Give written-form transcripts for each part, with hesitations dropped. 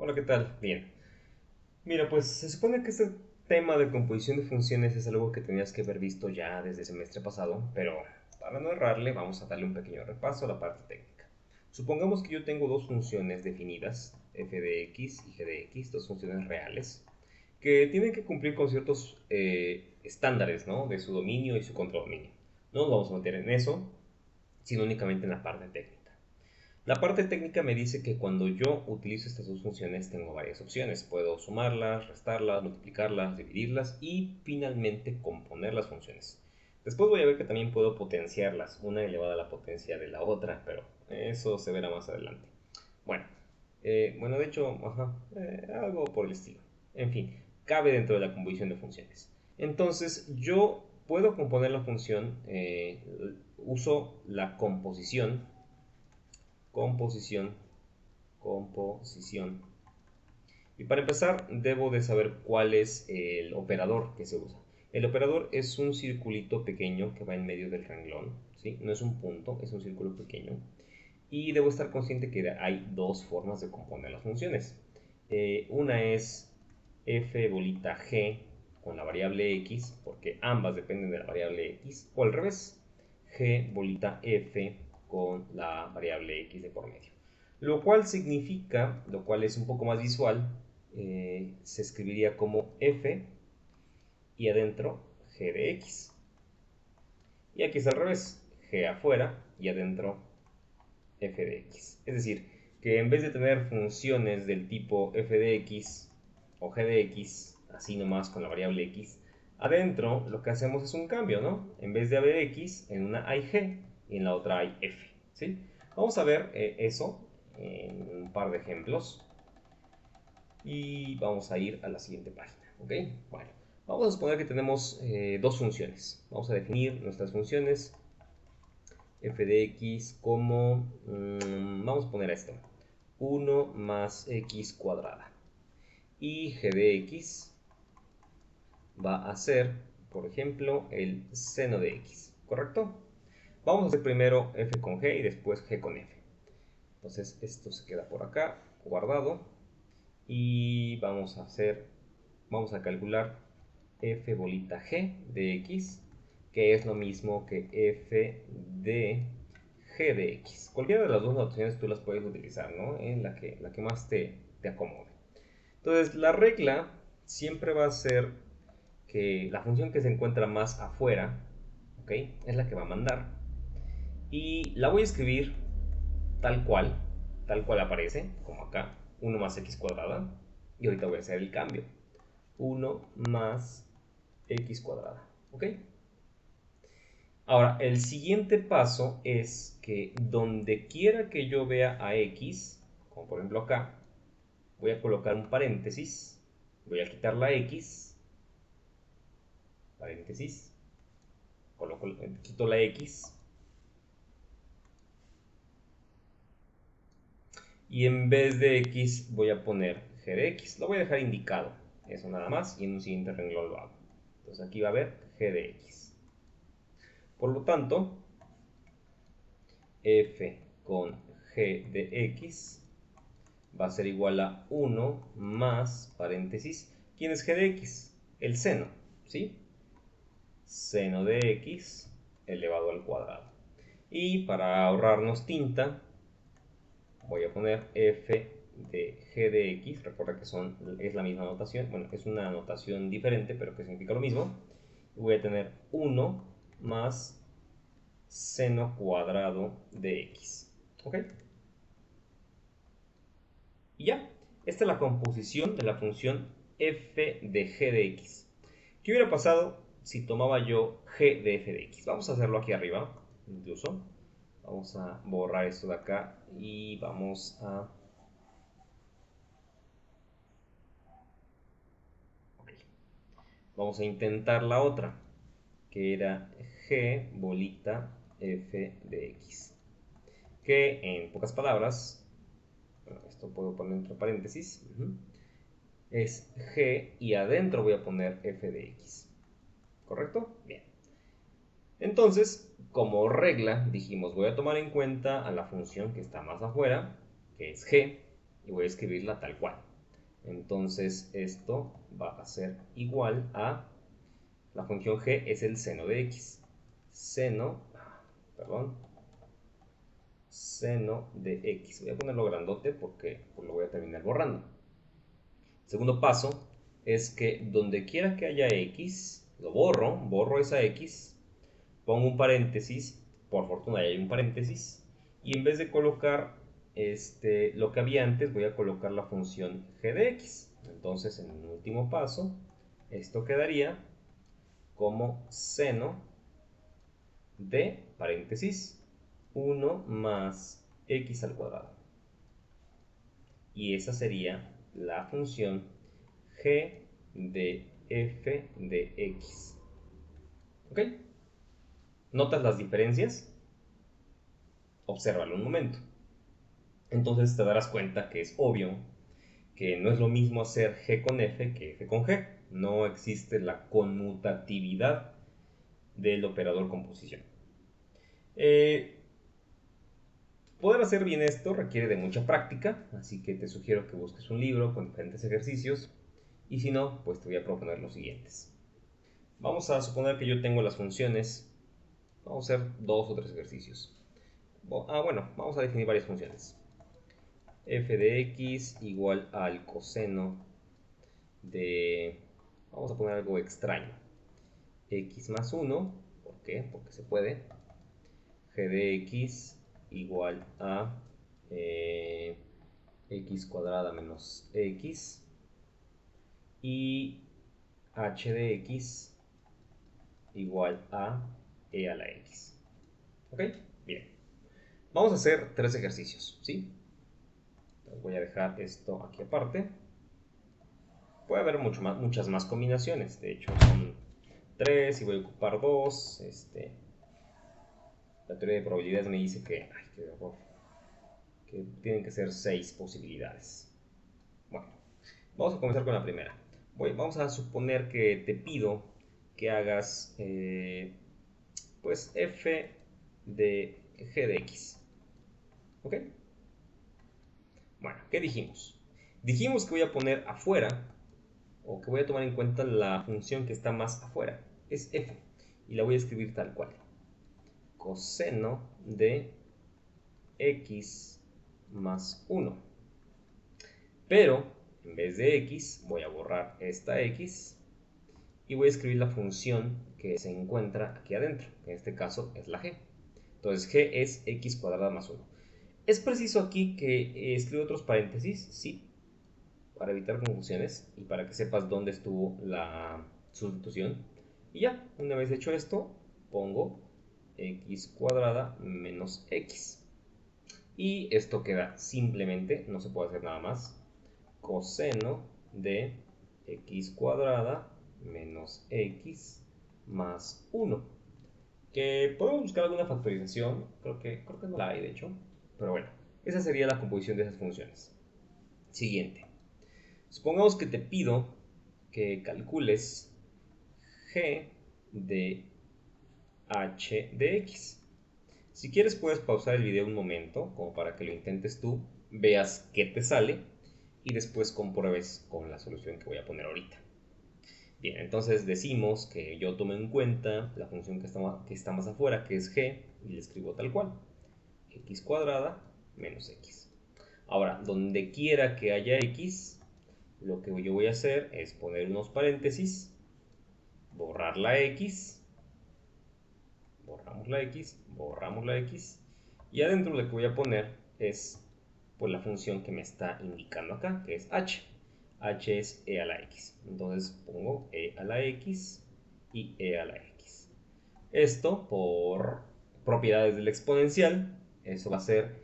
Hola, ¿qué tal? Bien. Mira, pues se supone que este tema de composición de funciones es algo que tenías que haber visto ya desde el semestre pasado, pero para no errarle, vamos a darle un pequeño repaso a la parte técnica. Supongamos que yo tengo dos funciones definidas, f de x y g de x, dos funciones reales, que tienen que cumplir con ciertos estándares, ¿no? De su dominio y su contradominio. No nos vamos a meter en eso, sino únicamente en la parte técnica. La parte técnica me dice que cuando yo utilizo estas dos funciones tengo varias opciones. Puedo sumarlas, restarlas, multiplicarlas, dividirlas y finalmente componer las funciones. Después voy a ver que también puedo potenciarlas, una elevada a la potencia de la otra, pero eso se verá más adelante. Bueno, de hecho, algo por el estilo. En fin, cabe dentro de la composición de funciones. Entonces, yo puedo componer la función, uso la composición, composición. Y para empezar, debo de saber cuál es el operador que se usa. El operador es un circulito pequeño que va en medio del renglón, ¿sí? No es un punto, es un círculo pequeño. Y debo estar consciente que hay dos formas de componer las funciones. Una es f bolita g con la variable x, porque ambas dependen de la variable x, o al revés, g bolita f con la variable x de por medio. Lo cual significa, lo cual es un poco más visual, se escribiría como f y adentro g de x. Y aquí es al revés, g afuera y adentro f de x. Es decir, que en vez de tener funciones del tipo f de x o g de x, así nomás con la variable x, adentro lo que hacemos es un cambio, ¿no? En vez de haber x, en una hay g y en la otra hay f, ¿sí? Vamos a ver eso en un par de ejemplos y vamos a ir a la siguiente página, ¿ok? Bueno, vamos a suponer que tenemos dos funciones. Vamos a definir nuestras funciones f de x como, vamos a poner esto, 1 más x cuadrada. Y g de x va a ser, por ejemplo, el seno de x, ¿correcto? Vamos a hacer primero f con g y después g con f. Entonces esto se queda por acá, guardado. Y vamos a calcular f bolita g de x, que es lo mismo que f de g de x. Cualquiera de las dos notaciones tú las puedes utilizar, ¿no? En la que más te acomode. Entonces, la regla siempre va a ser que la función que se encuentra más afuera, ¿ok? Es la que va a mandar. Y la voy a escribir tal tal cual aparece, como acá, 1 más x cuadrada. Y ahorita voy a hacer el cambio. 1 más x cuadrada, ¿ok? Ahora, el siguiente paso es que donde quiera que yo vea a x, como por ejemplo acá, voy a colocar un paréntesis, voy a quitar la x, paréntesis, quito la x, y en vez de x voy a poner g de x. Lo voy a dejar indicado, eso nada más, y en un siguiente renglón lo hago. Entonces aquí va a haber g de x. Por lo tanto, f con g de x va a ser igual a 1 más, paréntesis, ¿quién es g de x? El seno, ¿sí? Seno de x elevado al cuadrado. Y para ahorrarnos tinta, voy a poner f de g de x. Recuerda que es la misma notación. Bueno, es una notación diferente, pero que significa lo mismo. Y voy a tener 1 más seno cuadrado de x. ¿Ok? Y ya, esta es la composición de la función f de g de x. ¿Qué hubiera pasado si tomaba yo g de f de x? Vamos a hacerlo aquí arriba, incluso. Vamos a borrar esto de acá y vamos a... Okay. Vamos a intentar la otra, que era g bolita f de x. Que en pocas palabras, bueno, esto puedo poner entre paréntesis, es g y adentro voy a poner f de x. ¿Correcto? Bien. Entonces, como regla, dijimos, voy a tomar en cuenta a la función que está más afuera, que es g, y voy a escribirla tal cual. Entonces esto va a ser igual a, la función g es el seno de x. Perdón, seno de x. Voy a ponerlo grandote porque pues, lo voy a terminar borrando. El segundo paso es que donde quiera que haya x, lo borro esa x, pongo un paréntesis, por fortuna ya hay un paréntesis, y en vez de colocar lo que había antes, voy a colocar la función g de x. Entonces, en el último paso, esto quedaría como seno de paréntesis 1 más x al cuadrado. Y esa sería la función g de f de x. ¿Ok? ¿Notas las diferencias? Obsérvalo un momento. Entonces te darás cuenta que es obvio que no es lo mismo hacer g con f que f con g. No existe la conmutatividad del operador composición. Poder hacer bien esto requiere de mucha práctica, así que te sugiero que busques un libro con diferentes ejercicios, y si no, pues te voy a proponer los siguientes. Vamos a suponer que yo tengo las funciones, vamos a hacer 2 o 3 ejercicios. Bueno, vamos a definir varias funciones. F de x igual al coseno de, vamos a poner algo extraño, x más 1, ¿por qué? Porque se puede. G de x igual a x cuadrada menos x, y h de x igual a e a la x. ¿Ok? Bien. Vamos a hacer 3 ejercicios, ¿sí? Voy a dejar esto aquí aparte. Puede haber muchas más combinaciones. De hecho, son 3 y voy a ocupar 2. La teoría de probabilidades me dice que, qué error, que tienen que ser 6 posibilidades. Bueno, vamos a comenzar con la primera. Vamos a suponer que te pido que hagas pues f de g de x. ¿Ok? Bueno, ¿qué dijimos? Dijimos que voy a poner afuera, o que voy a tomar en cuenta la función que está más afuera. Es f, y la voy a escribir tal cual. Coseno de x más 1. Pero, en vez de x, voy a borrar esta x y voy a escribir la función que se encuentra aquí adentro, que en este caso es la g. Entonces, g es x cuadrada más 1. ¿Es preciso aquí que escriba otros paréntesis? Sí, para evitar confusiones y para que sepas dónde estuvo la sustitución. Y ya, una vez hecho esto, pongo x cuadrada menos x. Y esto queda simplemente, no se puede hacer nada más, coseno de x cuadrada menos x más 1. Que podemos buscar alguna factorización, creo que no la hay de hecho, pero bueno, esa sería la composición de esas funciones. Siguiente. Supongamos que te pido que calcules g de h de x. Si quieres puedes pausar el video un momento, como para que lo intentes tú, veas qué te sale y después compruebes con la solución que voy a poner ahorita. Bien, entonces decimos que yo tomo en cuenta la función que está más afuera, que es g, y le escribo tal cual, x cuadrada menos x. Ahora, donde quiera que haya x, lo que yo voy a hacer es poner unos paréntesis, borrar la x, borramos la x, y adentro lo que voy a poner es pues, la función que me está indicando acá, que es h. H es e a la x. Entonces pongo e a la x y e a la x. Esto por propiedades del exponencial, eso va a ser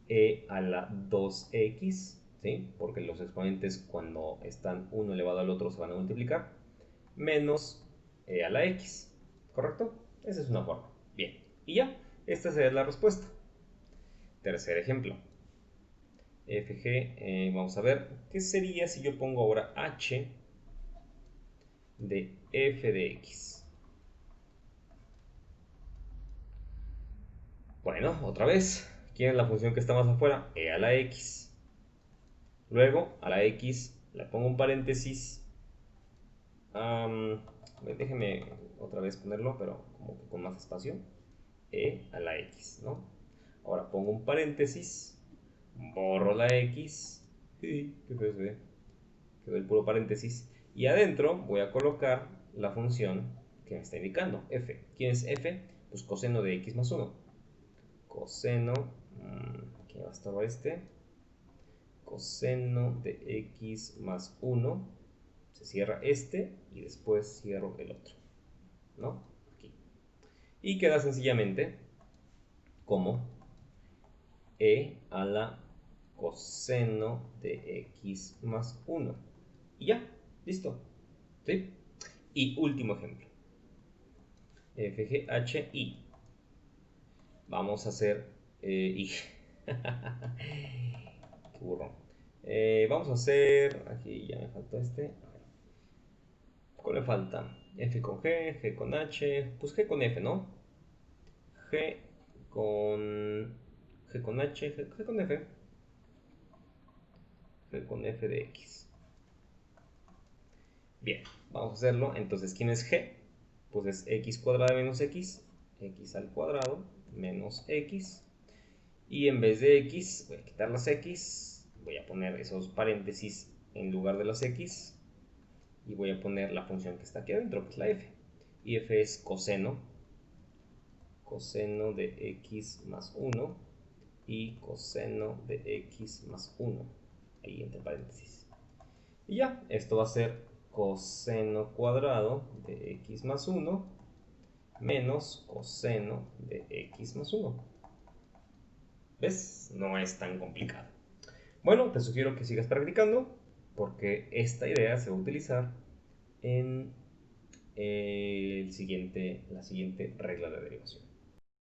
e a la 2x, ¿sí? Porque los exponentes cuando están uno elevado al otro se van a multiplicar, menos e a la x, ¿correcto? Esa es una forma. Bien, y ya, esta sería la respuesta. Tercer ejemplo. fg, vamos a ver, ¿qué sería si yo pongo ahora h de f de x? Bueno, otra vez, ¿quién es la función que está más afuera? E a la x. Luego, a la x Le pongo un paréntesis. Déjeme otra vez ponerlo, pero como que con más espacio. E a la X, ¿no? Ahora pongo un paréntesis, borro la X. Sí, qué feo se ve. Quedó el puro paréntesis. Y adentro voy a colocar la función que me está indicando, f. ¿Quién es f? Pues coseno de x más 1. Coseno, ¿qué va a estar este? Coseno de x más 1. Se cierra este y después cierro el otro, ¿no? Aquí. Y queda sencillamente como e a la coseno de x más 1. Y ya, listo. ¿Sí? Y último ejemplo. FGHI. Vamos a hacer I. Qué burro. Vamos a hacer. Aquí ya me faltó este. ¿Cuál me falta? F con G, G con H. Pues G con F, ¿no? G con. G con H, G con F. G con F de X. Bien, vamos a hacerlo. Entonces, ¿quién es G? Pues es x cuadrado menos x, x al cuadrado menos x. Y en vez de x, voy a quitar las x, voy a poner esos paréntesis en lugar de las x. Y voy a poner la función que está aquí adentro, que es la f. Y f es coseno de x más 1 y coseno de x más 1, ahí entre paréntesis. Y ya, esto va a ser coseno cuadrado de x más 1 menos coseno de x más 1. ¿Ves? No es tan complicado. Bueno, te sugiero que sigas practicando porque esta idea se va a utilizar en la siguiente regla de derivación.